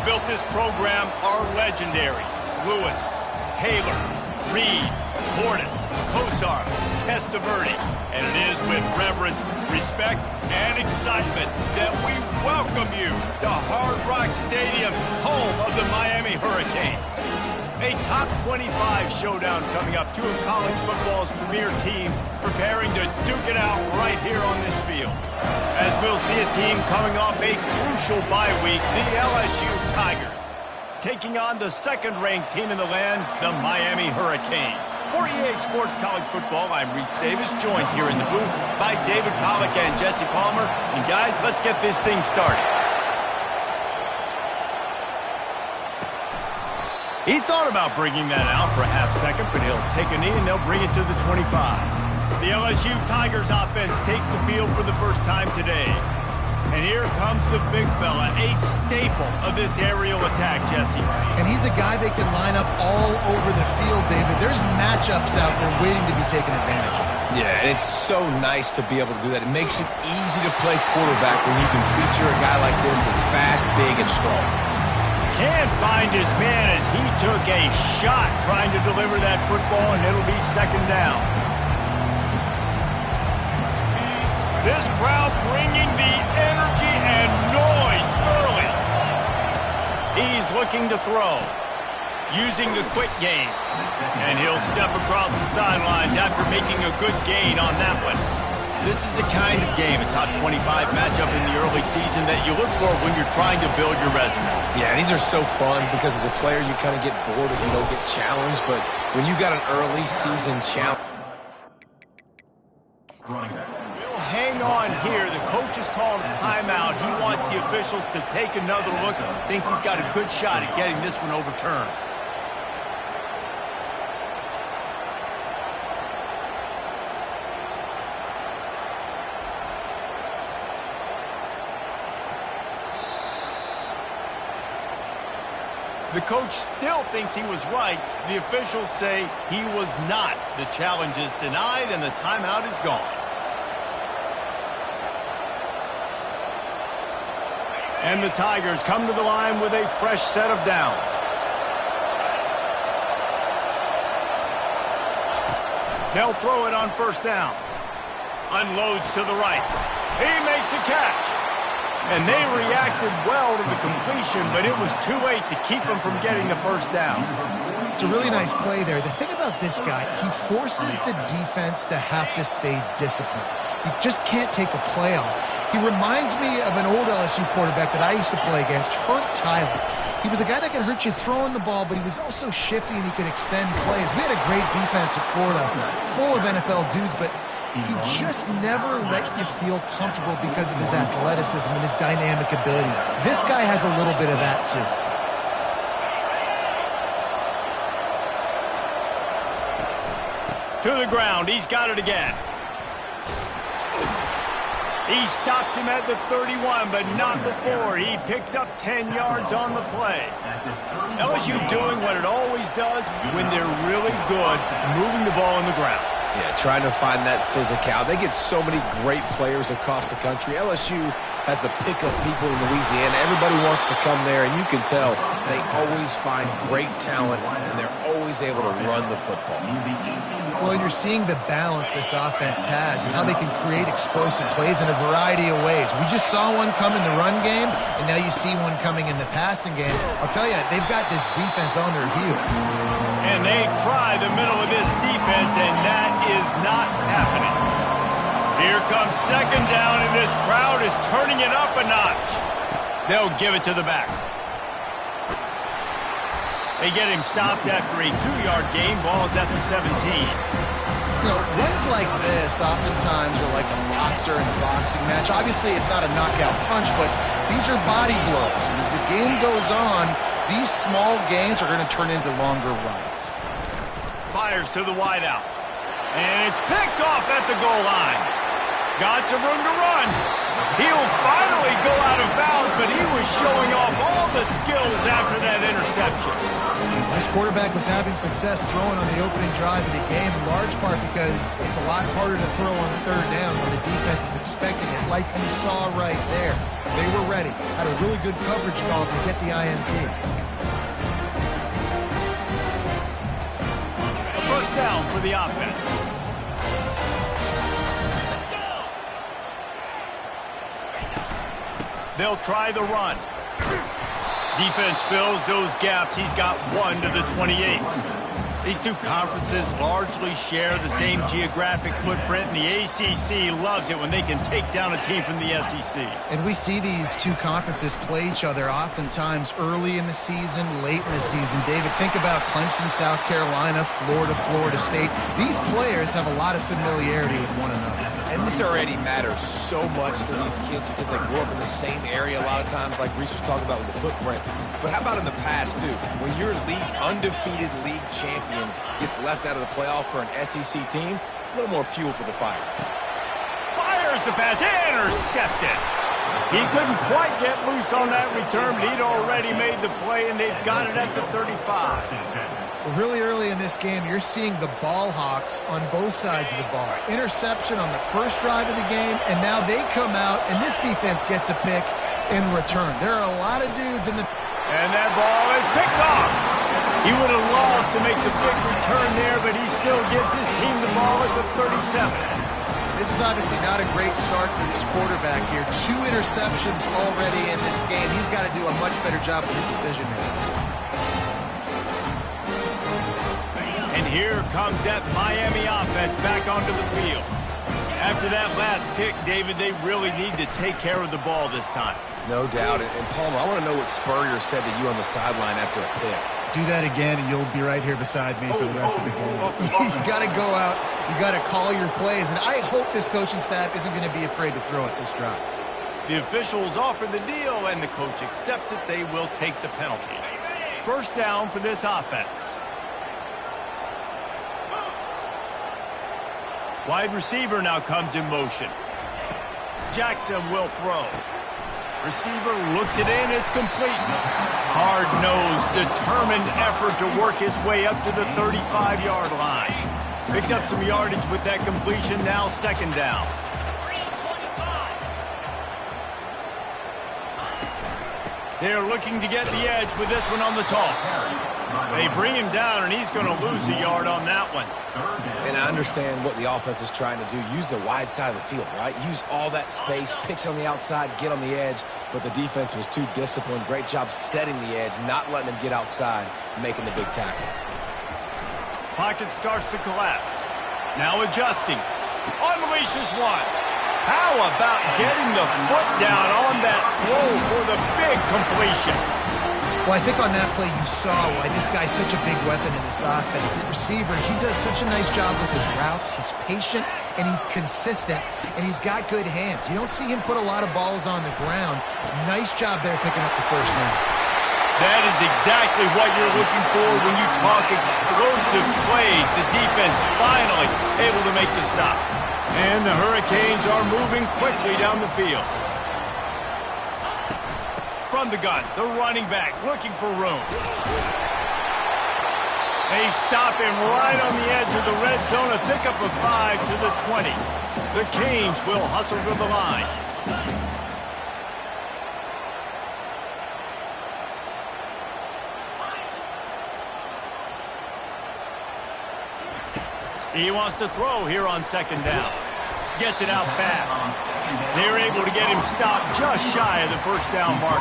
have built this program are legendary. Lewis, Taylor, Reed, Portis, Kosar, Testaverde. And it is with reverence, respect, and excitement that we welcome you to Hard Rock Stadium, home of the Miami Hurricanes. A top 25 showdown coming up. Two of college football's premier teams preparing to duke it out right here on this field. As we'll see a team coming off a crucial bye week, the LSU Tigers, taking on the second-ranked team in the land, the Miami Hurricanes. For EA Sports College Football, I'm Reese Davis, joined here in the booth by David Pollack and Jesse Palmer. And guys, let's get this thing started. He thought about bringing that out for a half second, but he'll take a knee and they'll bring it to the 25. The LSU Tigers offense takes the field for the first time today. And here comes the big fella, a staple of this aerial attack, Jesse. And he's a guy they can line up all over the field, David. There's matchups out there waiting to be taken advantage of. Yeah, and it's so nice to be able to do that. It makes it easy to play quarterback when you can feature a guy like this that's fast, big, and strong. Can't find his man as he took a shot trying to deliver that football, and it'll be second down. This crowd bringing the energy and noise early. He's looking to throw, using the quick game. And he'll step across the sidelines after making a good gain on that one. This is the kind of game, a top 25 matchup in the early season, that you look for when you're trying to build your resume. Yeah, these are so fun because as a player you kind of get bored if you don't get challenged. But when you got an early season challenge... Hang on here. The coach has called a timeout. He wants the officials to take another look. Thinks he's got a good shot at getting this one overturned. The coach still thinks he was right. The officials say he was not. The challenge is denied and the timeout is gone. And the Tigers come to the line with a fresh set of downs. They'll throw it on first down. Unloads to the right. He makes a catch. And they reacted well to the completion, but it was too late to keep them from getting the first down. It's a really nice play there. The thing about this guy, he forces the defense to have to stay disciplined. You just can't take a play on. He reminds me of an old LSU quarterback that I used to play against, Herb Tyler. He was a guy that could hurt you throwing the ball, but he was also shifty and he could extend plays. We had a great defense at Florida, full of NFL dudes, but he just never let you feel comfortable because of his athleticism and his dynamic ability. This guy has a little bit of that, too. To the ground. He's got it again. He stops him at the 31, but not before. He picks up 10 yards on the play. LSU doing what it always does when they're really good, moving the ball on the ground. Yeah, trying to find that physical. They get so many great players across the country. LSU has the pickup people in Louisiana. Everybody wants to come there, and you can tell they always find great talent, and they're always able to run the football. Well, you're seeing the balance this offense has and how they can create explosive plays in a variety of ways. We just saw one come in the run game, and now you see one coming in the passing game. I'll tell you, they've got this defense on their heels. And they try the middle of this defense, and that is not happening. Here comes second down, and this crowd is turning it up a notch. They'll give it to the back. They get him stopped after a 2-yard gain. Ball is at the 17. You know, runs like this oftentimes are like a boxer in a boxing match. Obviously, it's not a knockout punch, but these are body blows. And as the game goes on, these small gains are going to turn into longer runs. Fires to the wideout. And it's picked off at the goal line. Got some room to run. He'll finally go out of bounds, but he was showing off all the skills after that interception. This quarterback was having success throwing on the opening drive of the game, in large part because it's a lot harder to throw on third down when the defense is expecting it, like you saw right there. They were ready, had a really good coverage call to get the INT. A first down for the offense. They'll try the run. Defense fills those gaps. He's got 1 to the 28. These two conferences largely share the same geographic footprint, and the ACC loves it when they can take down a team from the SEC. And we see these two conferences play each other oftentimes early in the season, late in the season. David, think about Clemson, South Carolina, Florida, Florida State. These players have a lot of familiarity with one another. And this already matters so much to these kids because they grew up in the same area a lot of times, like Reese was talking about with the footprint. But how about in the past, too? When your undefeated league champion gets left out of the playoff for an SEC team, a little more fuel for the fire. Fires the pass, intercepted. He couldn't quite get loose on that return, but he'd already made the play, and they've got it at the 35. Really early in this game, you're seeing the ball hawks on both sides of the ball. Interception on the first drive of the game, and now they come out, and this defense gets a pick in return. There are a lot of dudes in the... And that ball is picked off. He would have loved to make the big return there, but he still gives his team the ball at the 37. This is obviously not a great start for this quarterback here. 2 interceptions already in this game. He's got to do a much better job with his decision making. And here comes that Miami offense back onto the field. After that last pick, David, they really need to take care of the ball this time. No doubt. And Palmer, I want to know what Spurrier said to you on the sideline after a pick. Do that again, and you'll be right here beside me for the rest of the game. You got to go out. You got to call your plays. And I hope this coaching staff isn't going to be afraid to throw at this drive. The officials offer the deal, and the coach accepts it. They will take the penalty. First down for this offense. Wide receiver now comes in motion. Jackson will throw. Receiver looks it in. It's complete. Hard-nosed, determined effort to work his way up to the 35-yard line. Picked up some yardage with that completion. Now second down. They're looking to get the edge with this one on the toss. They bring him down, and he's going to lose a yard on that one. And I understand what the offense is trying to do. Use the wide side of the field, right? Use all that space, pitch on the outside, get on the edge. But the defense was too disciplined. Great job setting the edge, not letting him get outside, making the big tackle. Pocket starts to collapse. Now adjusting. Unleashes one. How about getting the foot down on that throw for the big completion? Well, I think on that play you saw why this guy's such a big weapon in this offense. At receiver, he does such a nice job with his routes. He's patient, and he's consistent, and he's got good hands. You don't see him put a lot of balls on the ground. Nice job there picking up the first down. That is exactly what you're looking for when you talk explosive plays. The defense finally able to make the stop. And the Hurricanes are moving quickly down the field. From the gun, the running back looking for room. They stop him right on the edge of the red zone. A pickup of 5 to the 20. The Canes will hustle to the line. He wants to throw here on second down. Gets it out fast. They're able to get him stopped just shy of the first down mark.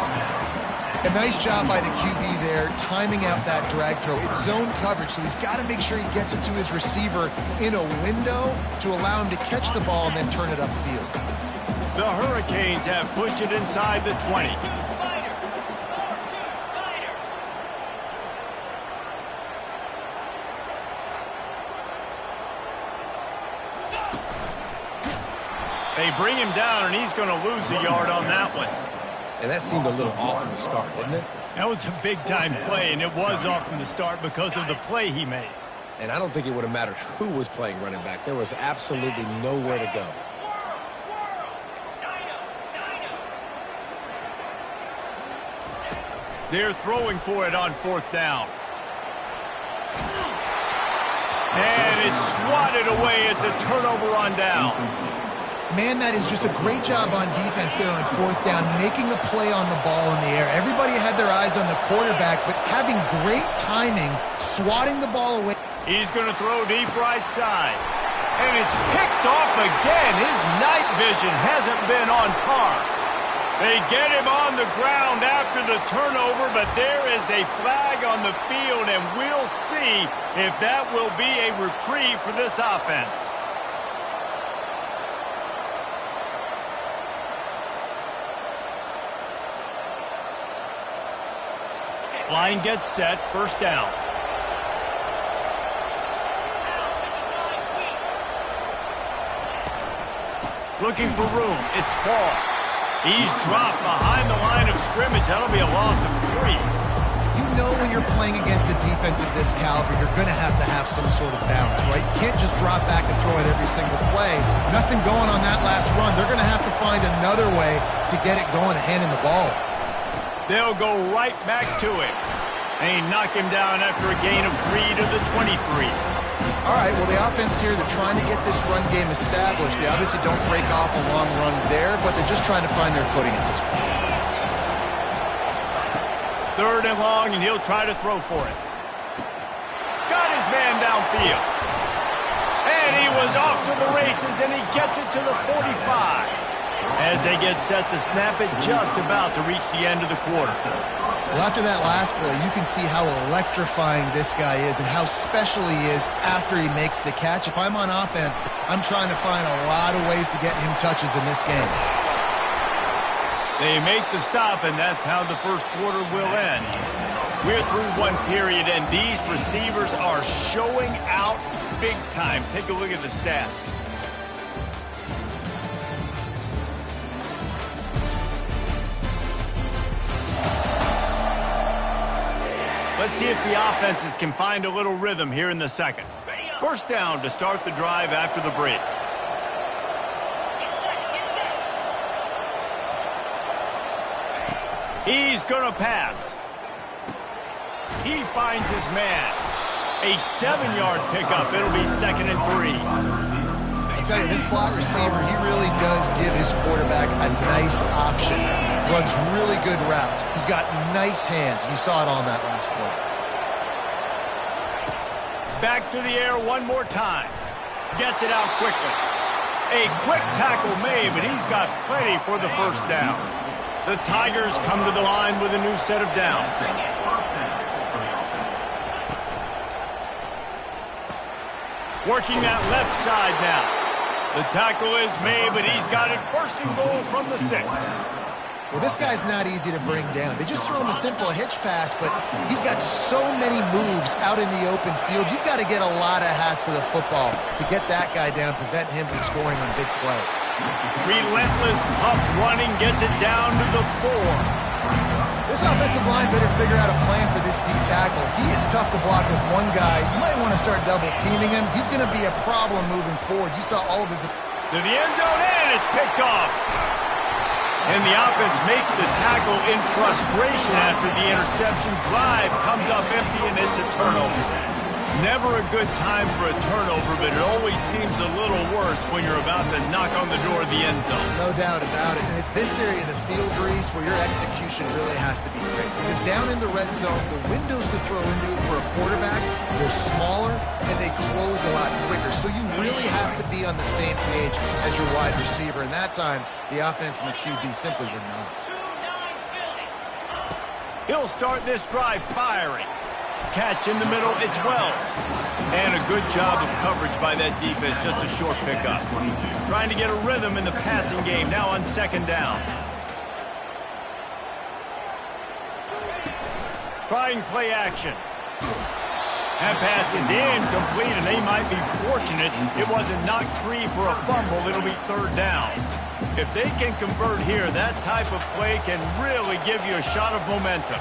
A nice job by the QB there, timing out that drag throw. It's zone coverage, so he's got to make sure he gets it to his receiver in a window to allow him to catch the ball and then turn it upfield. The Hurricanes have pushed it inside the 20. They bring him down, and he's going to lose a yard on that one. And that seemed a little off from the start, didn't it? That was a big-time play, and it was off from the start because of the play he made. And I don't think it would have mattered who was playing running back. There was absolutely nowhere to go. They're throwing for it on 4th down. And it's swatted away. It's a turnover on downs. Man, that is just a great job on defense there on 4th down, making a play on the ball in the air. Everybody had their eyes on the quarterback, but having great timing, swatting the ball away. He's going to throw deep right side. And it's picked off again. His night vision hasn't been on par. They get him on the ground after the turnover, but there is a flag on the field, and we'll see if that will be a reprieve for this offense. Line gets set, 1st down. Looking for room, it's Paul. He's dropped behind the line of scrimmage. That'll be a loss of 3. You know when you're playing against a defense of this caliber, you're going to have some sort of balance, right? You can't just drop back and throw it every single play. Nothing going on that last run. They're going to have to find another way to get it going and hand him the ball. They'll go right back to him. And he knocked him down after a gain of 3 to the 23. All right, well, the offense here, they're trying to get this run game established. They obviously don't break off a long run there, but they're just trying to find their footing at this point. 3rd and long, and he'll try to throw for it. Got his man downfield. And he was off to the races, and he gets it to the 45. As they get set to snap it, just about to reach the end of the quarter. Well, after that last play, you can see how electrifying this guy is and how special he is after he makes the catch. If I'm on offense, I'm trying to find a lot of ways to get him touches in this game. They make the stop, and that's how the first quarter will end. We're through one period, and these receivers are showing out big time. Take a look at the stats. Let's see if the offenses can find a little rhythm here in the second. 1st down to start the drive after the break. He's going to pass. He finds his man. A 7-yard pickup. It'll be 2nd and 3. I tell you, this slot receiver, he really does give his quarterback a nice option. Runs really good routes. He's got nice hands. You saw it on that last play. Back to the air one more time. Gets it out quickly. A quick tackle made, but he's got plenty for the 1st down. The Tigers come to the line with a new set of downs. Working that left side now. The tackle is made, but he's got it 1st and goal from the 6. Well, this guy's not easy to bring down. They just throw him a simple hitch pass, but he's got so many moves out in the open field. You've got to get a lot of hats to the football to get that guy down, prevent him from scoring on big plays. Relentless, tough running, gets it down to the 4. This offensive line better figure out a plan for this D tackle. He is tough to block with one guy. You might want to start double teaming him. He's going to be a problem moving forward. You saw all of his... To the end zone, and it's picked off. And the offense makes the tackle in frustration after the interception. Drive comes up empty, and it's a turnover. Never a good time for a turnover, but it always seems a little worse when you're about to knock on the door of the end zone. No doubt about it. And it's this area of the field, Grease, where your execution really has to be great. Because down in the red zone, the windows to throw into it for a quarterback, they're smaller, and they close a lot quicker. So you really have to be on the same page as your wide receiver. And that time, the offense and the QB simply were not. He'll start this drive firing. Catch in the middle, it's Wells. And a good job of coverage by that defense, just a short pickup. Trying to get a rhythm in the passing game, now on 2nd down. Trying play action. That pass is incomplete, and they might be fortunate it wasn't knocked free for a fumble. It'll be 3rd down. If they can convert here, that type of play can really give you a shot of momentum.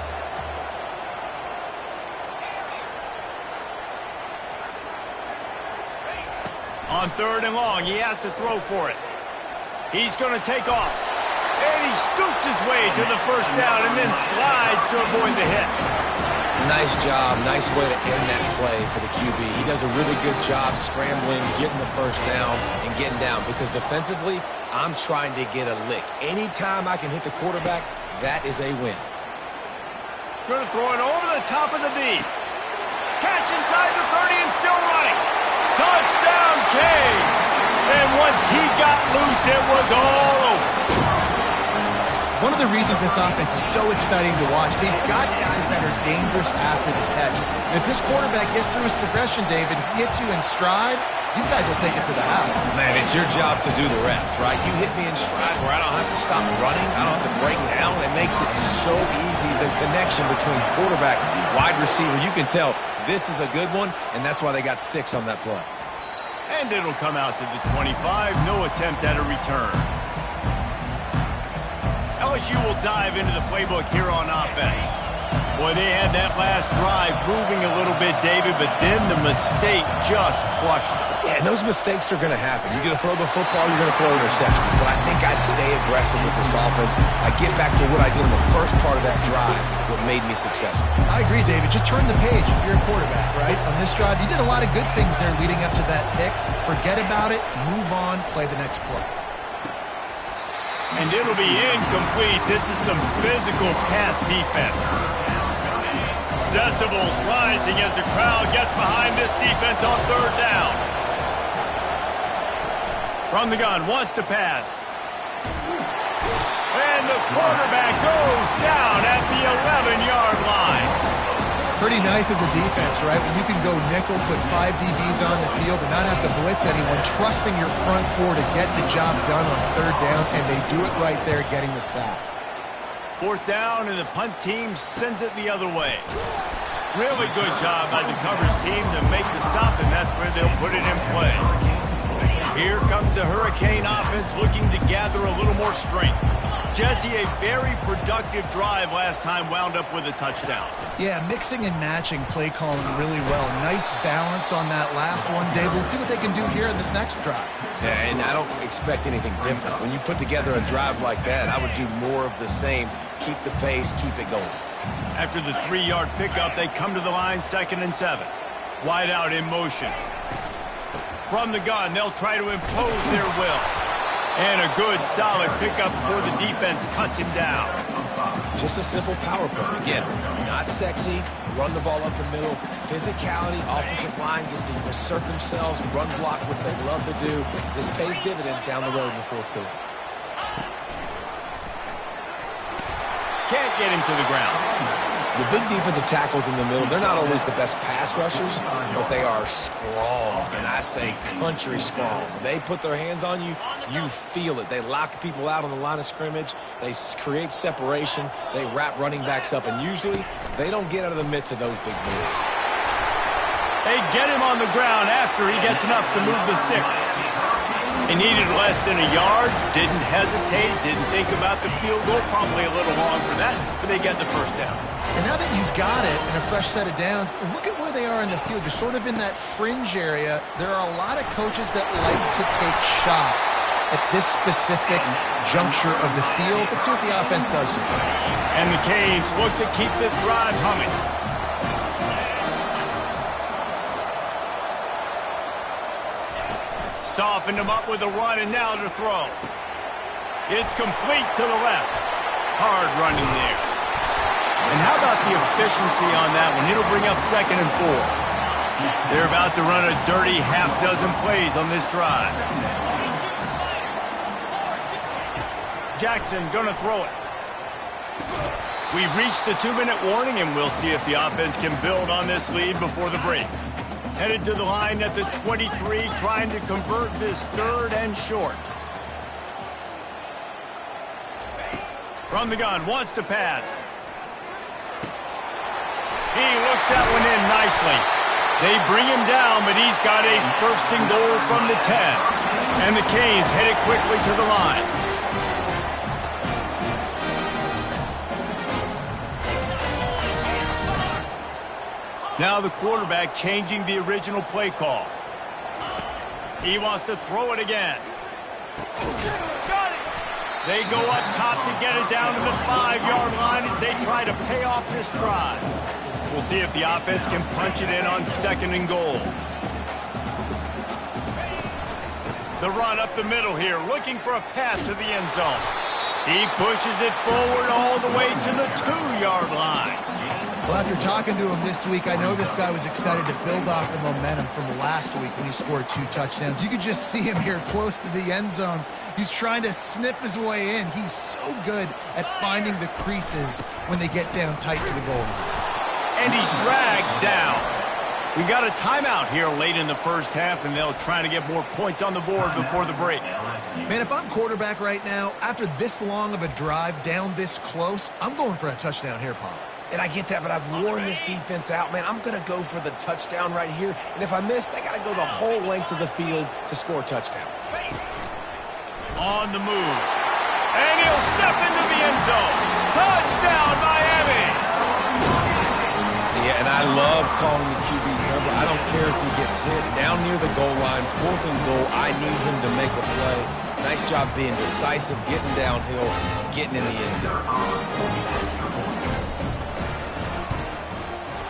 On 3rd and long, he has to throw for it. He's going to take off. And he scoots his way to the first down and then slides to avoid the hit. Nice job. Nice way to end that play for the QB. He does a really good job scrambling, getting the first down, and getting down. Because defensively, I'm trying to get a lick. Anytime I can hit the quarterback, that is a win. Going to throw it over the top of the D. Catch inside the 30 and still running. Touchdown, Canes. And once he got loose, it was all over. One of the reasons this offense is so exciting to watch, they've got guys that are dangerous after the catch. And if this quarterback gets through his progression, David, hits you in stride, these guys will take it to the house. Man, it's your job to do the rest, right? You hit me in stride where I don't have to stop running. I don't have to break down. It makes it so easy. The connection between quarterback, wide receiver, you can tell this is a good one, and that's why they got 6 on that play. And it'll come out to the 25. No attempt at a return. LSU will dive into the playbook here on offense. Boy, they had that last drive moving a little bit, David, but then the mistake just crushed it. Yeah, and those mistakes are going to happen. You're going to throw the football, you're going to throw interceptions. But I think I stay aggressive with this offense. I get back to what I did in the first part of that drive, what made me successful. I agree, David. Just turn the page if you're a quarterback, right? On this drive, you did a lot of good things there leading up to that pick. Forget about it, move on, play the next play. And it'll be incomplete. This is some physical pass defense. Decibels rising as the crowd gets behind this defense on third down. From the gun, wants to pass. And the quarterback goes down at the 11-yard line. Pretty nice as a defense, right? When you can go nickel, put 5 DBs on the field and not have to blitz anyone, trusting your front 4 to get the job done on third down, and they do it right there, getting the sack. Fourth down, and the punt team sends it the other way. Really good job by the coverage team to make the stop, and that's where they'll put it in play. Here comes the Hurricane offense looking to gather a little more strength. Jesse, a very productive drive last time, wound up with a touchdown. Yeah, mixing and matching play calling really well. Nice balance on that last one, Dave. We'll see what they can do here in this next drive. Yeah, and I don't expect anything different. When you put together a drive like that, I would do more of the same. Keep the pace, keep it going. After the 3-yard pickup, they come to the line, 2nd and 7. Wide out in motion. From the gun, they'll try to impose their will. And a good, solid pickup before the defense cuts him down. Just a simple power play. Again, not sexy, run the ball up the middle, physicality, offensive line gets to assert themselves, run block, which they love to do. This pays dividends down the road in the fourth quarter. Can't get him to the ground. The big defensive tackles in the middle, they're not always the best pass rushers, but they are strong, and I say country strong. When they put their hands on you, you feel it. They lock people out on the line of scrimmage. They create separation. They wrap running backs up, and usually they don't get out of the midst of those big boys. They get him on the ground after he gets enough to move the sticks. He needed less than a yard, didn't hesitate, didn't think about the field goal, probably a little long for that, but they get the first down. And now that you've got it and a fresh set of downs, look at where they are in the field. You're sort of in that fringe area. There are a lot of coaches that like to take shots at this specific juncture of the field. Let's see what the offense does here. And the Canes look to keep this drive humming. Softened him up with a run, and now to throw. It's complete to the left. Hard running there. And how about the efficiency on that one? It'll bring up 2nd and 4. They're about to run a dirty half-dozen plays on this drive. Jackson gonna throw it. We've reached the 2-minute warning, and we'll see if the offense can build on this lead before the break. Headed to the line at the 23, trying to convert this 3rd and short. From the gun, wants to pass. He looks that one in nicely. They bring him down, but he's got a 1st and goal from the 10. And the Canes headed quickly to the line. Now the quarterback changing the original play call. He wants to throw it again. Got it! They go up top to get it down to the 5-yard line as they try to pay off this drive. We'll see if the offense can punch it in on 2nd and goal. The run up the middle here, looking for a pass to the end zone. He pushes it forward all the way to the 2-yard line. Well, after talking to him this week, I know this guy was excited to build off the momentum from last week when he scored 2 touchdowns. You could just see him here close to the end zone. He's trying to snip his way in. He's so good at finding the creases when they get down tight to the goal line. And he's dragged down. We got a timeout here late in the first half, and they'll try to get more points on the board before the break. Man, if I'm quarterback right now, after this long of a drive down this close, I'm going for a touchdown here, Pop. And I get that, but I've worn this defense out, man. I'm going to go for the touchdown right here. And if I miss, they got to go the whole length of the field to score a touchdown. On the move. And he'll step into the end zone. Touchdown, Miami! Yeah, and I love calling the QB's number. I don't care if he gets hit down near the goal line, 4th and goal. I need him to make a play. Nice job being decisive, getting downhill, getting in the end zone.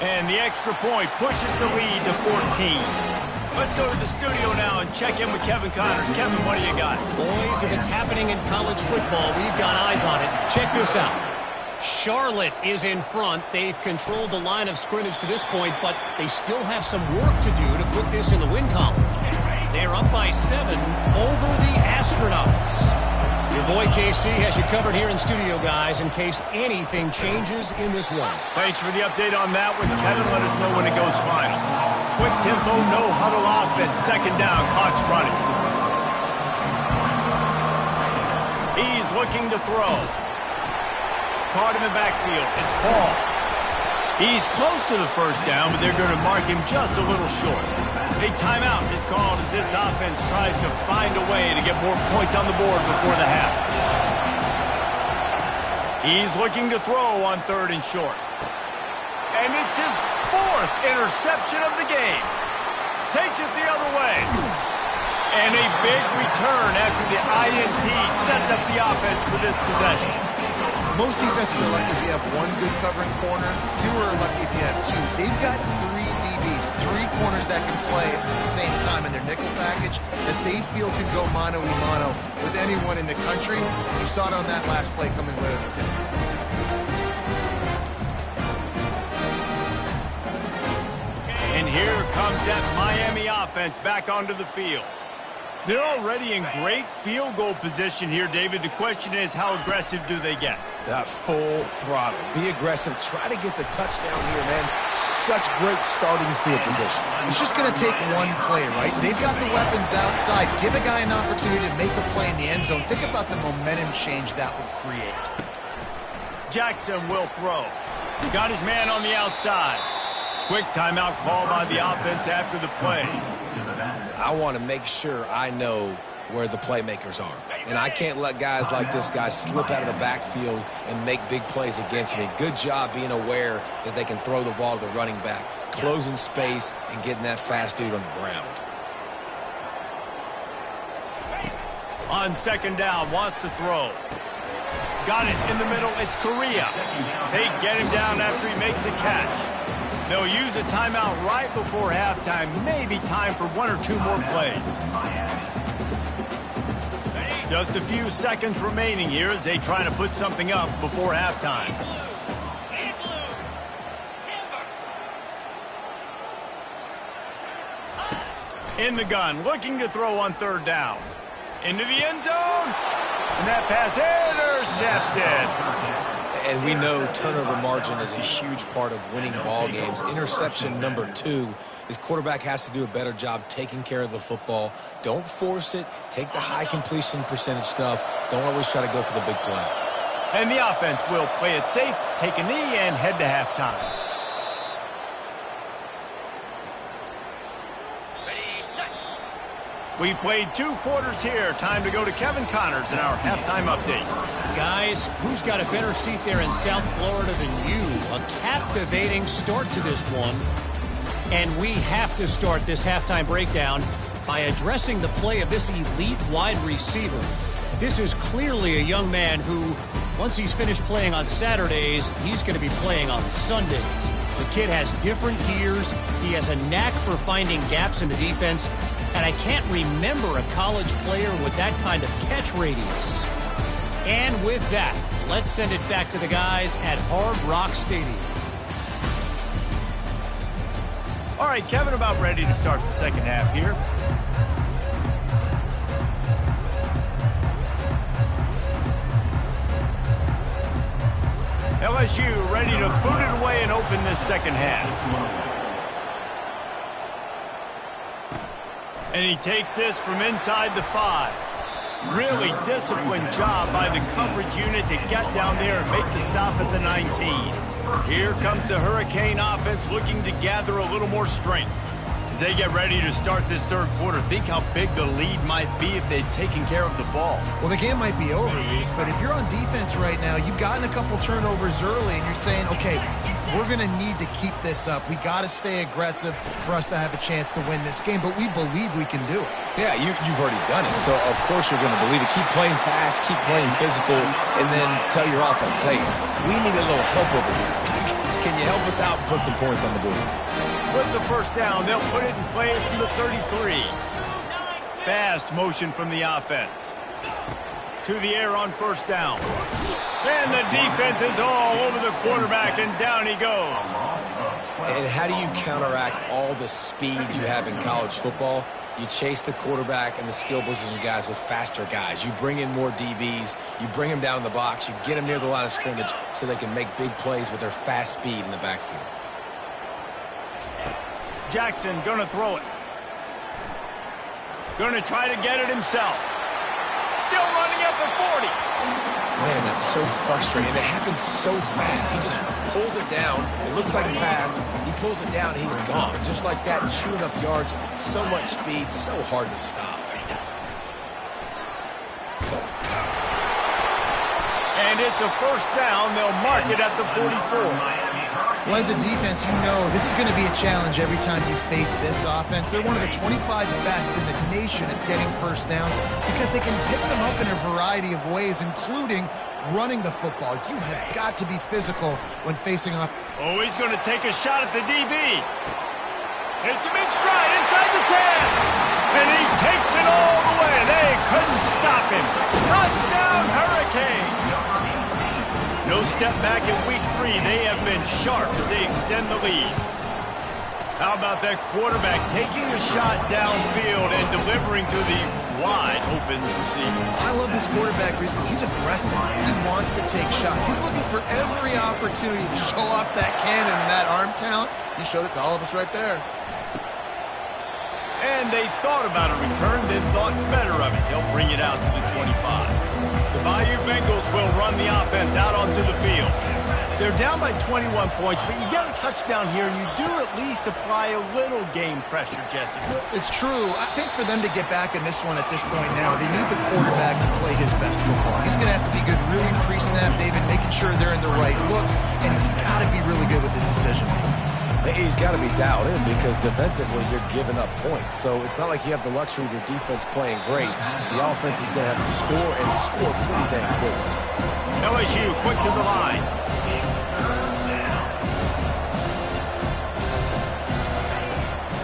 And the extra point pushes the lead to 14. Let's go to the studio now and check in with Kevin Connors. Kevin, what do you got? Boys, if it's happening in college football, we've got eyes on it. Check this out. Charlotte is in front. They've controlled the line of scrimmage to this point, but they still have some work to do to put this in the win column. They're up by 7 over the Astronauts. Your boy KC has you covered here in studio, guys, in case anything changes in this one. Thanks for the update on that one, Kevin. Let us know when it goes final. Quick tempo, no huddle offense. 2nd down, clock's running. He's looking to throw. Caught in the backfield. It's Paul. He's close to the 1st down, but they're going to mark him just a little short. A timeout is called as this offense tries to find a way to get more points on the board before the half. He's looking to throw on 3rd and short. And it's his 4th interception of the game. Takes it the other way. And a big return after the INT sets up the offense for this possession. Most defenses are lucky if you have 1 good covering corner. Fewer are lucky if you have 2. They've got 3 DBs, 3 corners that can play at the same time in their nickel package that they feel can go mano-a-mano with anyone in the country. You saw it on that last play coming later in the game. And here comes that Miami offense back onto the field. They're already in great field goal position here, David. The question is, how aggressive do they get? Full throttle. Be aggressive. Try to get the touchdown here, man. Such great starting field position. It's just going to take 1 play, right? They've got the weapons outside. Give a guy an opportunity to make a play in the end zone. Think about the momentum change that would create. Jackson will throw. Got his man on the outside. Quick timeout call by the offense after the play. I want to make sure I know where the playmakers are. And I can't let guys like this guy slip out of the backfield and make big plays against me. Good job being aware that they can throw the ball to the running back, closing space, and getting that fast dude on the ground. On 2nd down, wants to throw. Got it in the middle. It's Correa. They get him down after he makes a catch. They'll use a timeout right before halftime. Maybe time for 1 or 2 more plays. Just a few seconds remaining here as they try to put something up before halftime. In the gun, looking to throw on 3rd down. Into the end zone. And that pass intercepted. And we know turnover margin is a huge part of winning ball games. Interception number 2. His quarterback has to do a better job taking care of the football. Don't force it. Take the high completion percentage stuff. Don't always try to go for the big play. And the offense will play it safe, take a knee, and head to halftime. We played 2 quarters here. Time to go to Kevin Connors in our halftime update. Guys, who's got a better seat there in South Florida than you? A captivating start to this one. And we have to start this halftime breakdown by addressing the play of this elite wide receiver. This is clearly a young man who, once he's finished playing on Saturdays, he's going to be playing on Sundays. The kid has different gears. He has a knack for finding gaps in the defense. And I can't remember a college player with that kind of catch radius. And with that, let's send it back to the guys at Hard Rock Stadium. All right, Kevin, about ready to start the second half here. LSU ready to boot it away and open this second half. And he takes this from inside the 5. Really disciplined job by the coverage unit to get down there and make the stop at the 19. Here comes the Hurricane offense looking to gather a little more strength. As they get ready to start this third quarter, think how big the lead might be if they'd taken care of the ball. Well, the game might be over, Reese, but if you're on defense right now, you've gotten a couple turnovers early, and you're saying, okay, we're going to need to keep this up. We got to stay aggressive for us to have a chance to win this game, but we believe we can do it. Yeah, you've already done it, so of course you're going to believe it. Keep playing fast, keep playing physical, and then tell your offense, hey, we need a little help over here. Can you help us out and put some points on the board? With the first down, they'll put it and play it from the 33. Fast motion from the offense. To the air on first down. And the defense is all over the quarterback, and down he goes. And how do you counteract all the speed you have in college football? You chase the quarterback and the skill position guys with faster guys. You bring in more DBs. You bring them down in the box. You get them near the line of scrimmage so they can make big plays with their fast speed in the backfield. Jackson going to throw it. Going to try to get it himself. Still running up at 40. Man, that's so frustrating. It happens so fast. He just pulls it down. It looks like a pass. He pulls it down, and he's gone. Just like that, chewing up yards. So much speed, so hard to stop. And it's a first down. They'll mark it at the 44. Well, as a defense, you know this is going to be a challenge every time you face this offense. They're one of the 25 best in the nation at getting first downs because they can pick them up in a variety of ways, including running the football. You have got to be physical when facing off. Oh, he's going to take a shot at the DB. It's a mid-stride inside the 10. And he takes it all the way. They couldn't stop him. Touchdown, Hurricane. No step back in week 3. They have been sharp as they extend the lead. How about that quarterback taking a shot downfield and delivering to the wide open receiver? I love this quarterback, Reese, because he's aggressive. He wants to take shots. He's looking for every opportunity to show off that cannon and that arm talent. He showed it to all of us right there. And they thought about a return, then thought better of it. They'll bring it out to the 25. The Bayou Bengals will run the offense out onto the field. They're down by 21 points, but you get a touchdown here, and you do at least apply a little game pressure, Jesse. It's true. I think for them to get back in this one at this point now, they need the quarterback to play his best football. He's going to have to be good really pre-snap, David, making sure they're in the right looks, and he's got to be really good with his decision. He's got to be dialed in because defensively you're giving up points. So it's not like you have the luxury of your defense playing great. The offense is going to have to score and score pretty dang quick. LSU quick to the line.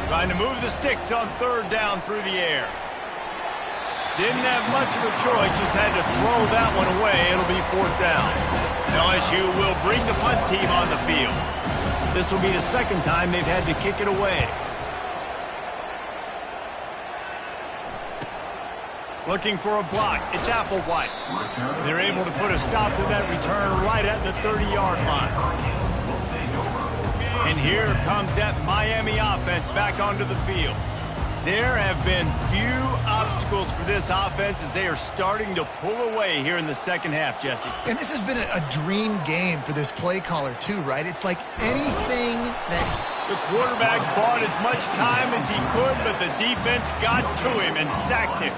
Trying to move the sticks on third down through the air. Didn't have much of a choice, just had to throw that one away. It'll be fourth down. LSU will bring the punt team on the field. This will be the second time they've had to kick it away. Looking for a block. It's Applewhite. They're able to put a stop to that return right at the 30-yard line. And here comes that Miami offense back onto the field. There have been few obstacles for this offense as they are starting to pull away here in the second half, Jesse. And this has been a dream game for this play caller too, right? It's like anything that... The quarterback bought as much time as he could, but the defense got to him and sacked him.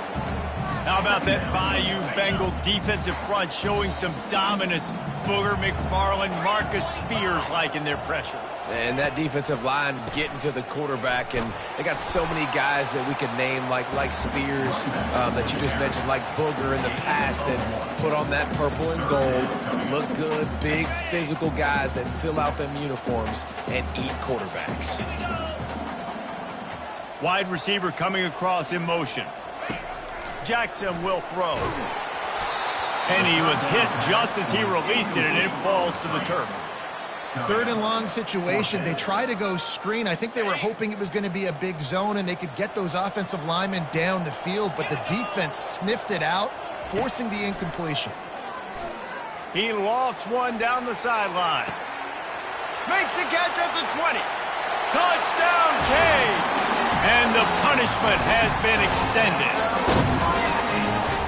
How about that Bayou Bengal defensive front showing some dominance? Booger McFarland, Marcus Spears like in their pressure. And that defensive line getting to the quarterback, and they got so many guys that we could name, like Spears, that you just mentioned, like Booger in the past, that put on that purple and gold, look good, big physical guys that fill out them uniforms and eat quarterbacks. Wide receiver coming across in motion. Jackson will throw. And he was hit just as he released it, and it falls to the turf. Third and long situation. They try to go screen. I think they were hoping it was going to be a big zone and they could get those offensive linemen down the field, but the defense sniffed it out, forcing the incompletion. He lofts one down the sideline. Makes a catch at the 20. Touchdown, Canes! And the punishment has been extended.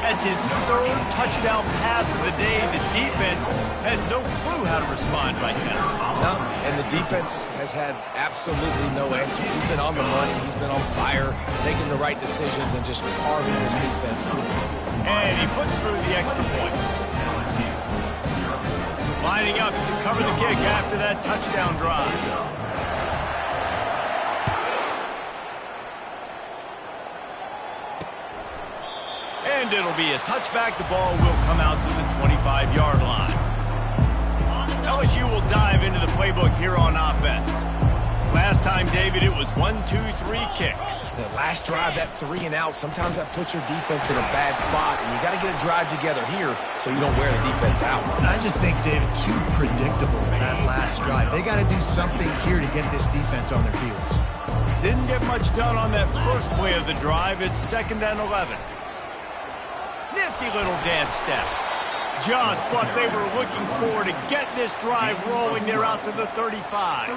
That's his third touchdown pass of the day. The defense has no clue how to respond right now. No, and the defense has had absolutely no answer. He's been on the money. He's been on fire, making the right decisions and just carving his defense up. And he puts through the extra point. Lining up to cover the kick after that touchdown drive. And it'll be a touchback. The ball will come out to the 25-yard line. LSU will dive into the playbook here on offense. Last time, David, it was 1-2-3 kick. The last drive, that 3 and out, sometimes that puts your defense in a bad spot, and you got to get a drive together here so you don't wear the defense out. I just think, David, too predictable, that last drive. They got to do something here to get this defense on their heels. Didn't get much done on that first play of the drive. It's 2nd and 11. Nifty little dance step. Just what they were looking for to get this drive rolling. They're out to the 35.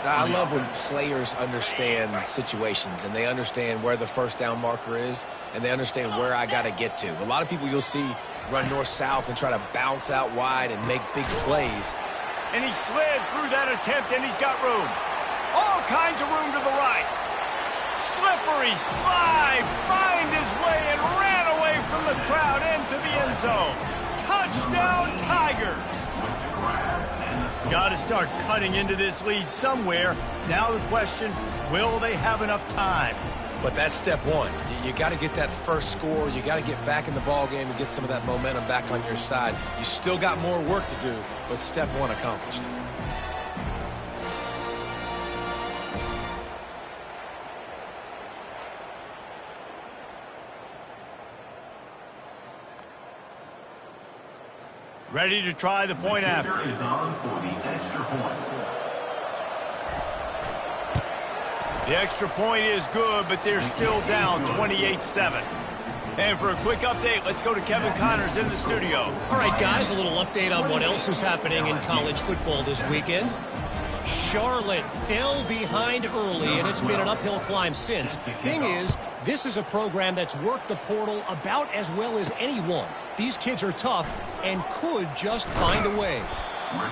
I love when players understand situations and they understand where the first down marker is and they understand where I got to get to. A lot of people you'll see run north-south and try to bounce out wide and make big plays. And he slid through that attempt, and he's got room. All kinds of room to the right. Slippery slide, find his way and ran away from the crowd into the end zone. Touchdown, Tigers. Got to start cutting into this lead somewhere. Now the question, will they have enough time? But that's step one. You got to get that first score. You got to get back in the ball game and get some of that momentum back on your side. You still got more work to do, but step one accomplished. Ready to try the point after. Is on for the extra point. The extra point is good, but they're still down 28-7. And for a quick update, let's go to Kevin Connors in the studio. All right, guys, a little update on what else is happening in college football this weekend. Charlotte fell behind early, and it's been an uphill climb since. Thing is, this is a program that's worked the portal about as well as anyone. These kids are tough and could just find a way.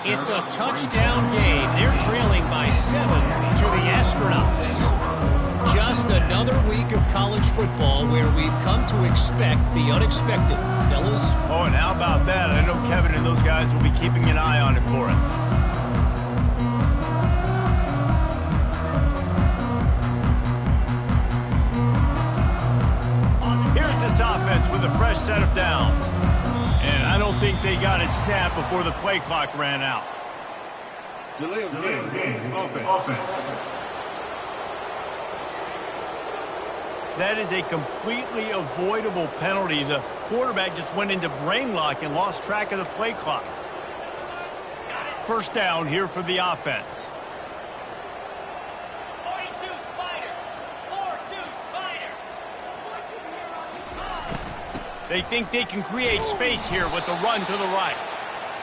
It's a touchdown game. They're trailing by 7 to the Astronauts. Just another week of college football where we've come to expect the unexpected. Fellas? Oh, and how about that? I know Kevin and those guys will be keeping an eye on it for us. This offense with a fresh set of downs. And I don't think they got it snapped before the play clock ran out. Delay of game. Offense. That is a completely avoidable penalty. The quarterback just went into brain lock and lost track of the play clock. First down here for the offense. They think they can create space here with the run to the right.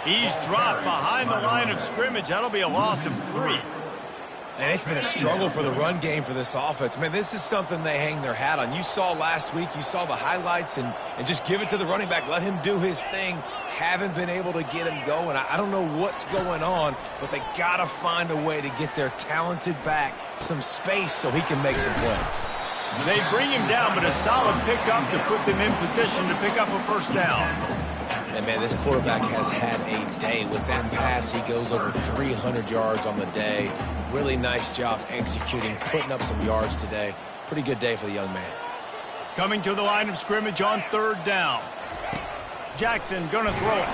He's dropped behind the line of scrimmage. That'll be a loss of 3. And it's been a struggle for the run game for this offense. Man, this is something they hang their hat on. You saw last week, you saw the highlights, and just give it to the running back. Let him do his thing. Haven't been able to get him going. I don't know what's going on, but they got to find a way to get their talented back some space so he can make some plays. They bring him down, but a solid pickup to put them in position to pick up a first down. And, man, this quarterback has had a day. With that pass, he goes over 300 yards on the day. Really nice job executing, putting up some yards today. Pretty good day for the young man. Coming to the line of scrimmage on 3rd down. Jackson gonna throw it.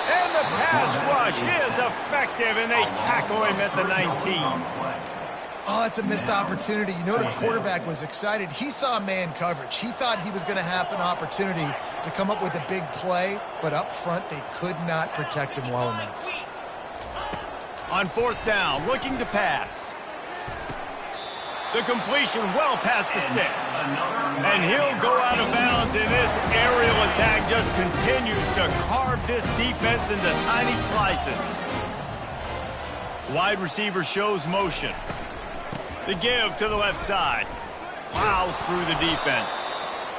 And the pass rush is effective, and they tackle him at the 19. Oh, that's a missed opportunity. You know the quarterback was excited. He saw man coverage. He thought he was going to have an opportunity to come up with a big play, but up front they could not protect him well enough. On 4th down, looking to pass. The completion well past the sticks. And he'll go out of bounds, and this aerial attack just continues to carve this defense into tiny slices. Wide receiver shows motion. The give to the left side. Plows through the defense.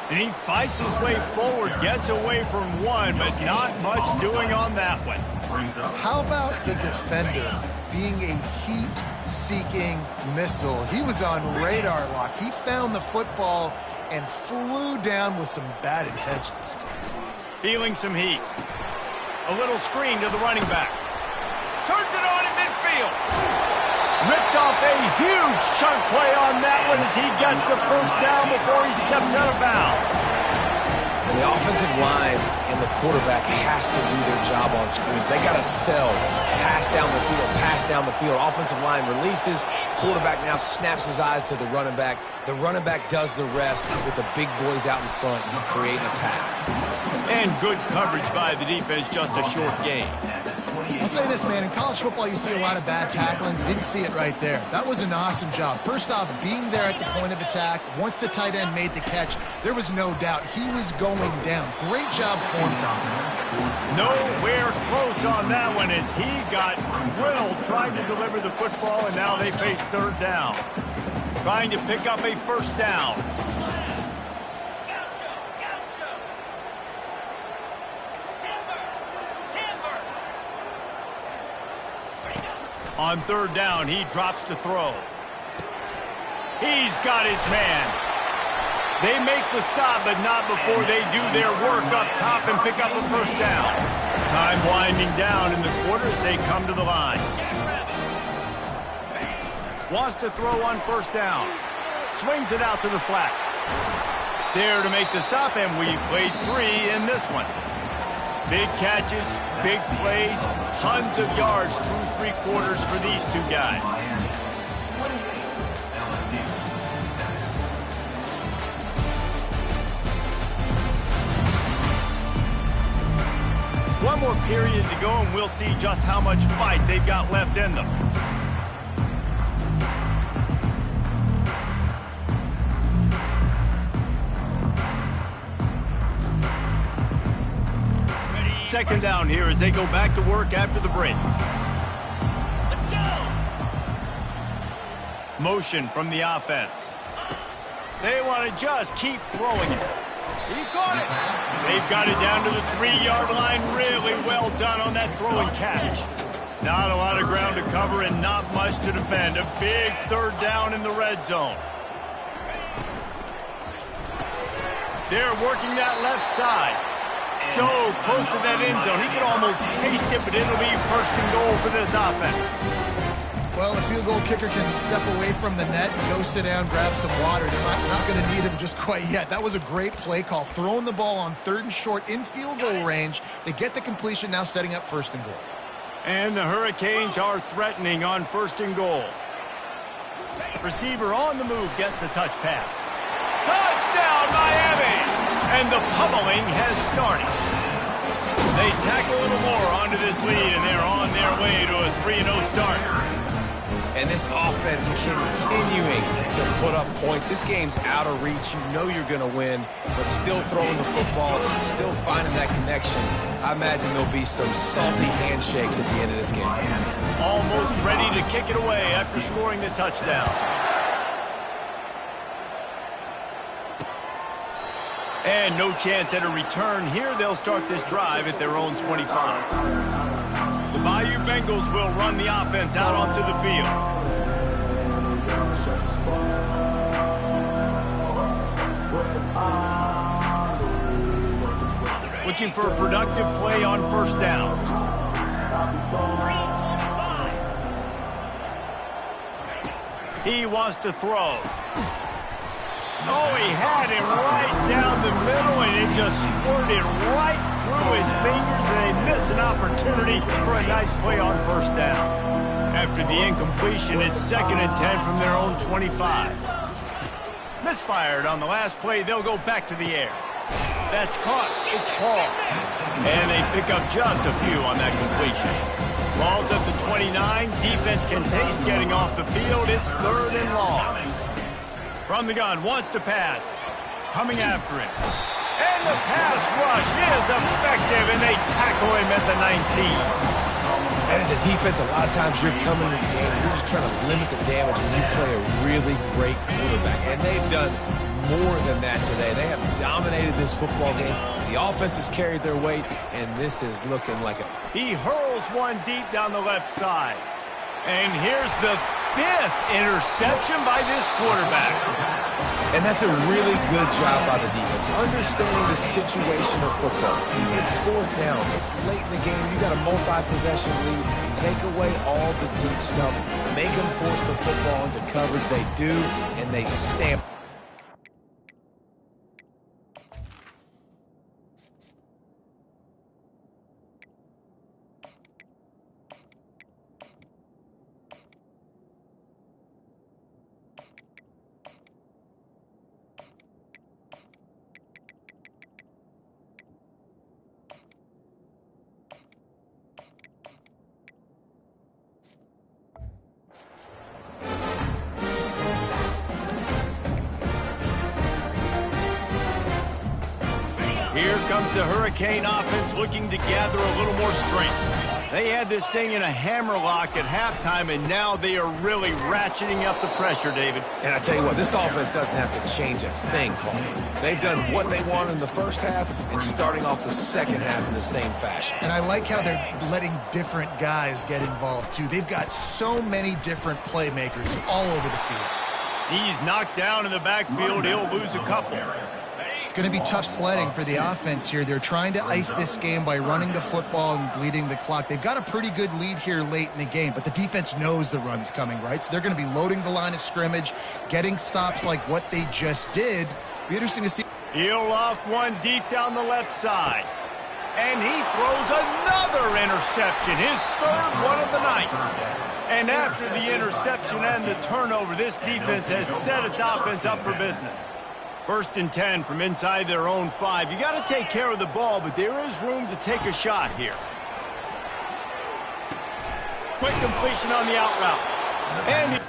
And he fights his way forward, gets away from one, but not much doing on that one. How about the defender being a heat-seeking missile? He was on radar lock. He found the football and flew down with some bad intentions. Feeling some heat. A little screen to the running back. Turns it on in midfield. Ripped off a huge chunk play on that one as he gets the 1st down before he steps out of bounds. And the offensive line and the quarterback has to do their job on screens. They got to sell. Pass down the field, pass down the field. Offensive line releases. Quarterback now snaps his eyes to the running back. The running back does the rest with the big boys out in front creating a pass. And good coverage by the defense, just a short gain. I'll say this, man. In college football, you see a lot of bad tackling. You didn't see it right there. That was an awesome job. First off, being there at the point of attack. Once the tight end made the catch, there was no doubt he was going down. Great job for him, Tom. Nowhere close on that one as he got drilled trying to deliver the football, and now they face 3rd down. Trying to pick up a 1st down. On 3rd down, he drops to throw. He's got his man. They make the stop, but not before they do their work up top and pick up a 1st down. Time winding down in the quarter as they come to the line. Wants to throw on 1st down. Swings it out to the flat. There to make the stop, and we played 3 in this one. Big catches, big plays, tons of yards through 3 quarters for these two guys. One more period to go, and we'll see just how much fight they've got left in them. Second down here as they go back to work after the break. Let's go! Motion from the offense. They want to just keep throwing it. He caught it. They've got it down to the 3-yard line. Really well done on that throwing catch. Not a lot of ground to cover and not much to defend. A big 3rd down in the red zone. They're working that left side. So close to that end zone. He can almost taste it, but it'll be 1st and goal for this offense. Well, the field goal kicker can step away from the net and go sit down, grab some water. They're not going to need him just quite yet. That was a great play call. Throwing the ball on 3rd and short in field goal range. They get the completion, now setting up 1st and goal. And the Hurricanes are threatening on 1st and goal. Receiver on the move gets the touch pass. Touchdown, Miami! And the pummeling has started. They tack a little more onto this lead, and they're on their way to a 3-0 start. And this offense continuing to put up points. This game's out of reach. You know you're going to win, but still throwing the football, still finding that connection. I imagine there'll be some salty handshakes at the end of this game. Almost ready to kick it away after scoring the touchdown. And no chance at a return here. They'll start this drive at their own 25. The Bayou Bengals will run the offense out onto the field. With looking for a productive play on first down. He wants to throw. Oh, he had it right down the middle, and it just squirted right through his fingers, and they miss an opportunity for a nice play on first down. After the incompletion, it's 2nd and 10 from their own 25. Misfired on the last play. They'll go back to the air. That's caught. It's Paul. And they pick up just a few on that completion. Ball's at the 29. Defense can taste getting off the field. It's 3rd and long. From the gun, wants to pass. Coming after him. And the pass rush is effective, and they tackle him at the 19. And as a defense, a lot of times you're coming into the game, you're just trying to limit the damage when you play a really great quarterback. And they've done more than that today. They have dominated this football game. The offense has carried their weight, and this is looking like a... He hurls one deep down the left side. And here's the 5th interception by this quarterback. And that's a really good job by the defense, understanding the situation of football. It's 4th down. It's late in the game. You got a multi-possession lead. Take away all the deep stuff. Make them force the football into coverage. They do, and they stamp. Here comes the Hurricane offense looking to gather a little more strength. They had this thing in a hammerlock at halftime, and now they are really ratcheting up the pressure, David. And I tell you what, this offense doesn't have to change a thing, Paul. They've done what they want in the first half and starting off the second half in the same fashion. And I like how they're letting different guys get involved, too. They've got so many different playmakers all over the field. He's knocked down in the backfield. He'll lose a couple. It's going to be tough sledding for the offense here. They're trying to ice this game by running the football and bleeding the clock. They've got a pretty good lead here late in the game, but the defense knows the run's coming, right? So they're going to be loading the line of scrimmage, getting stops like what they just did. Be interesting to see. He'll off one deep down the left side. And he throws another interception, his 3rd one of the night. And after the interception and the turnover, this defense has set its offense up for business. 1st and 10 from inside their own 5. You got to take care of the ball, but there is room to take a shot here. Quick completion on the out route. And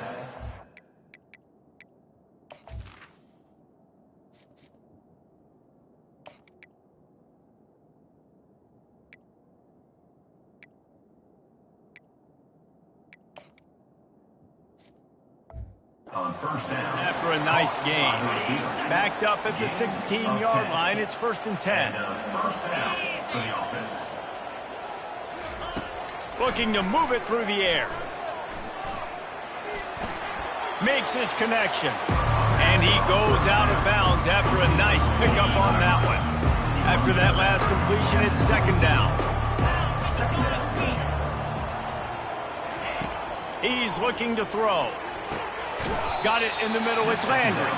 On first down. after a nice game, backed up at the 16-yard line, it's 1st and 10. First down for the offense. Looking to move it through the air. Makes his connection. And he goes out of bounds after a nice pickup on that one. After that last completion, it's 2nd down. He's looking to throw. Got it in the middle, it's Landry.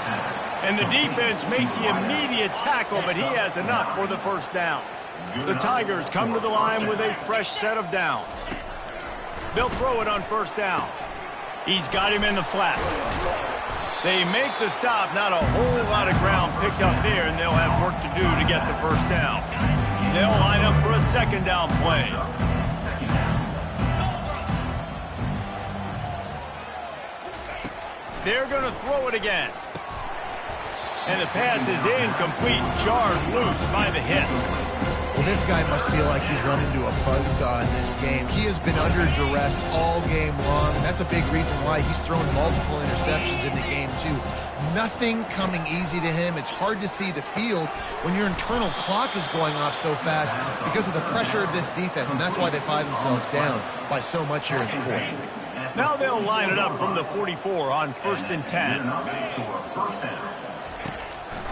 And the defense makes the immediate tackle, but he has enough for the 1st down. The Tigers come to the line with a fresh set of downs. They'll throw it on 1st down. He's got him in the flat. They make the stop, not a whole lot of ground picked up there, and they'll have work to do to get the 1st down. They'll line up for a 2nd down play. They're going to throw it again. And the pass is incomplete, jarred loose by the hit. Well, this guy must feel like he's run into a buzzsaw in this game. He has been under duress all game long, and that's a big reason why he's thrown multiple interceptions in the game, too. Nothing coming easy to him. It's hard to see the field when your internal clock is going off so fast because of the pressure of this defense, and that's why they find themselves down by so much here in the 4th. Now they'll line it up from the 44 on 1st and 10.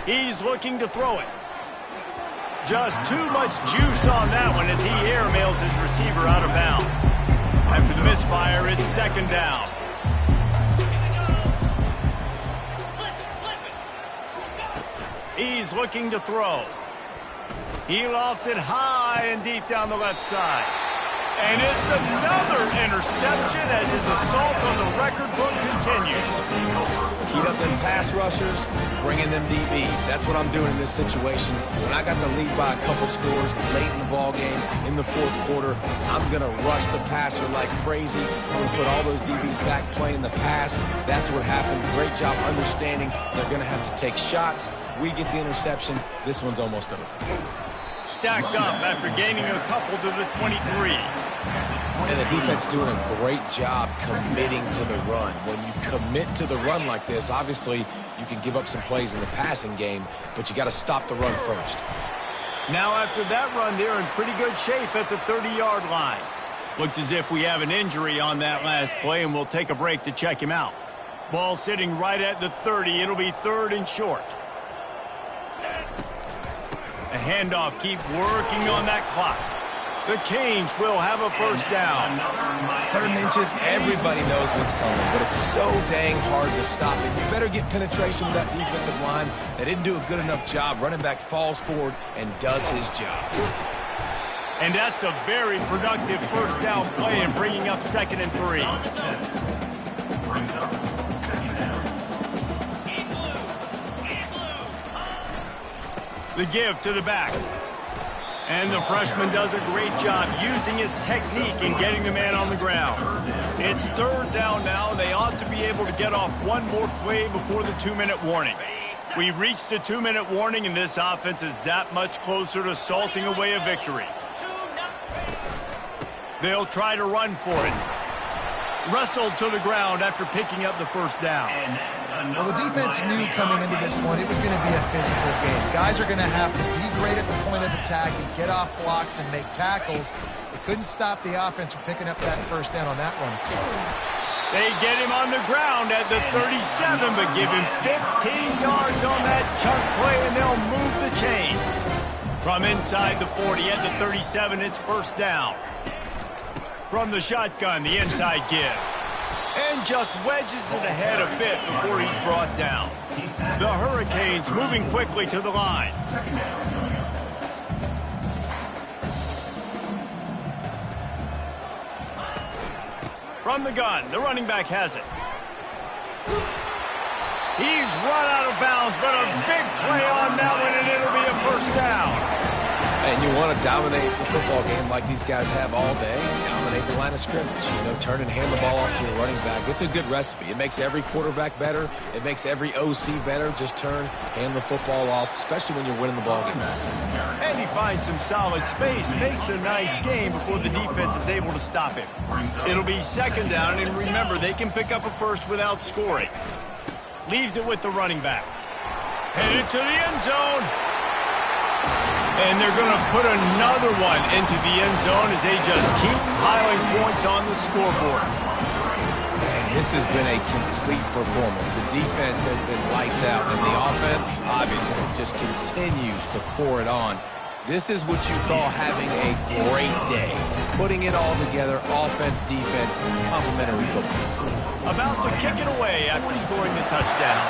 He's looking to throw it. Just too much juice on that one as he airmails his receiver out of bounds. After the misfire, it's second down. He's looking to throw. He lofts it high and deep down the left side. And it's another interception as his assault on the record book continues. Heat up them pass rushers, bring in them DBs. That's what I'm doing in this situation. When I got the lead by a couple scores late in the ball game, in the fourth quarter, I'm going to rush the passer like crazy. I'm going to put all those DBs back playing the pass. That's what happened. Great job understanding they're going to have to take shots. We get the interception. This one's almost over. Stacked up after gaining a couple to the 23. And the defense doing a great job committing to the run. When you commit to the run like this, obviously you can give up some plays in the passing game, but you got to stop the run first. Now after that run, they're in pretty good shape at the 30-yard line. Looks as if we have an injury on that last play, and we'll take a break to check him out. Ball sitting right at the 30. It'll be third and short. A handoff, keep working on that clock. The Canes will have a first down. 3rd and inches, everybody knows what's coming, but it's so dang hard to stop it. You better get penetration with that defensive line. They didn't do a good enough job. Running back falls forward and does his job. And that's a very productive first down play and bringing up 2nd and 3. Brings up second down. The give to the back. And the freshman does a great job using his technique and getting the man on the ground. It's 3rd down now, and they ought to be able to get off one more play before the 2-minute warning. We've reached the 2-minute warning, and this offense is that much closer to salting away a victory. They'll try to run for it. Wrestled to the ground after picking up the first down. Well, the defense knew coming into this one it was going to be a physical game. Guys are going to have to be great at the point of attack and get off blocks and make tackles. They couldn't stop the offense from picking up that first down on that one. They get him on the ground at the 37, but give him 15 yards on that chunk play, and they'll move the chains. From inside the 40 at the 37, it's first down. From the shotgun, the inside give. And just wedges it ahead a bit before he's brought down. The Hurricanes moving quickly to the line. From the gun, the running back has it. He's run out of bounds, but a big play on that one, and it'll be a first down. And you want to dominate the football game like these guys have all day. Dominate the line of scrimmage. You know, turn and hand the ball off to your running back. It's a good recipe. It makes every quarterback better. It makes every OC better. Just turn, hand the football off, especially when you're winning the ball game. And he finds some solid space, makes a nice game before the defense is able to stop him. It'll be 2nd down, and remember, they can pick up a first without scoring. Leaves it with the running back. Headed to the end zone. And they're going to put another one into the end zone as they just keep piling points on the scoreboard. Man, this has been a complete performance. The defense has been lights out, and the offense obviously just continues to pour it on. This is what you call having a great day. Putting it all together, offense, defense, complementary football. About to kick it away after scoring the touchdown.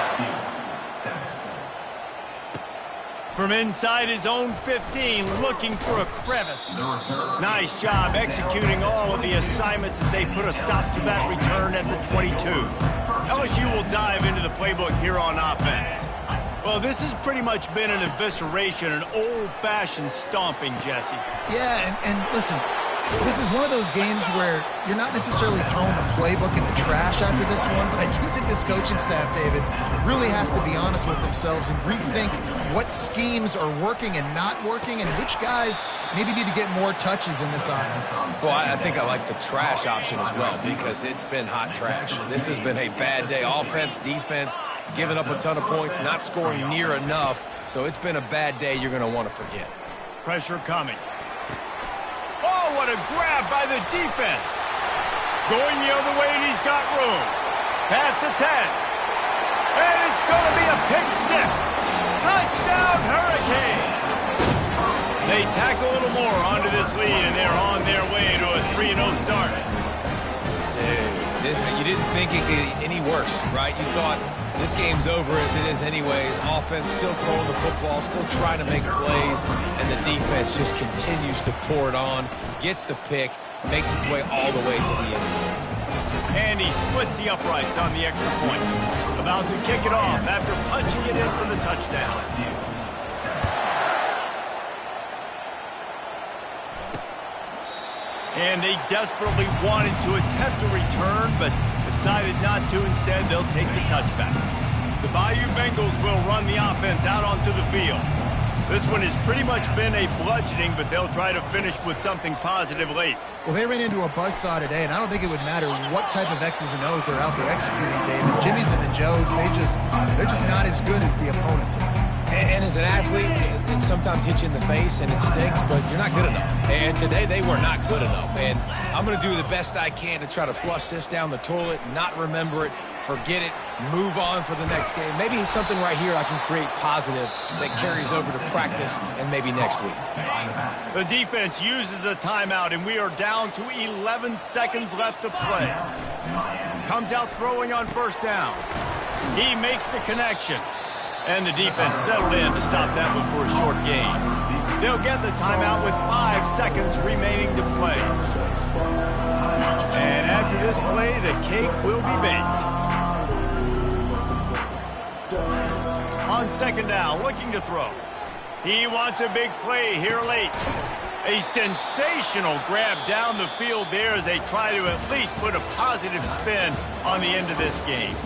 From inside his own 15, looking for a crevice. Nice job executing all of the assignments as they put a stop to that return at the 22. LSU will dive into the playbook here on offense. Well, this has pretty much been an evisceration, an old-fashioned stomping, Jesse. Yeah, and listen, this is one of those games where you're not necessarily throwing the playbook in the trash after this one, but I do think this coaching staff, David, really has to be honest with themselves and rethink what schemes are working and not working and which guys maybe need to get more touches in this offense. Well, I think I like the trash option as well because it's been hot trash. This has been a bad day. Offense, defense, giving up a ton of points, not scoring near enough. So it's been a bad day you're going to want to forget. Pressure coming. Oh, what a grab by the defense. Going the other way, and he's got room. Past the 10. And it's going to be a pick six. Touchdown, Hurricanes. They tack a little more onto this lead, and they're on their way to a 3-0 start. Dude, you didn't think it could get any worse, right? You thought this game's over as it is anyways. Offense still throwing the football, still trying to make plays, and the defense just continues to pour it on, gets the pick, makes its way all the way to the end zone. And he splits the uprights on the extra point. About to kick it off after punching it in for the touchdown. And they desperately wanted to attempt a return, but decided not to. Instead, they'll take the touchback. The Bayou Bengals will run the offense out onto the field. This one has pretty much been a bludgeoning, but they'll try to finish with something positive late. Well, they ran into a buzzsaw today, and I don't think it would matter what type of X's and O's they're out there executing, David. Jimmy's and the Joes, they're just not as good as the opponent today. And as an athlete, it sometimes hits you in the face and it stinks, but you're not good enough. And today they were not good enough. And I'm going to do the best I can to try to flush this down the toilet, not remember it, forget it, move on for the next game. Maybe something right here I can create positive that carries over to practice and maybe next week. The defense uses a timeout, and we are down to 11 seconds left to play. Comes out throwing on first down. He makes the connection. And the defense settled in to stop that one for a short gain. They'll get the timeout with 5 seconds remaining to play. And after this play, the cake will be baked. On second down, looking to throw. He wants a big play here late. A sensational grab down the field there as they try to at least put a positive spin on the end of this game.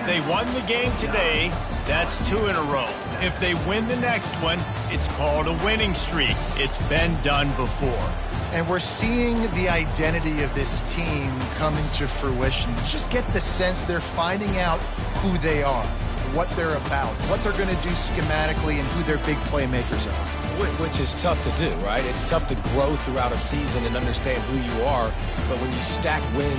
They won the game today. That's 2 in a row. If they win the next one, it's called a winning streak. It's been done before. And we're seeing the identity of this team come into fruition. You just get the sense they're finding out who they are, what they're about, what they're going to do schematically, and who their big playmakers are. Which is tough to do, right? It's tough to grow throughout a season and understand who you are, but when you stack wins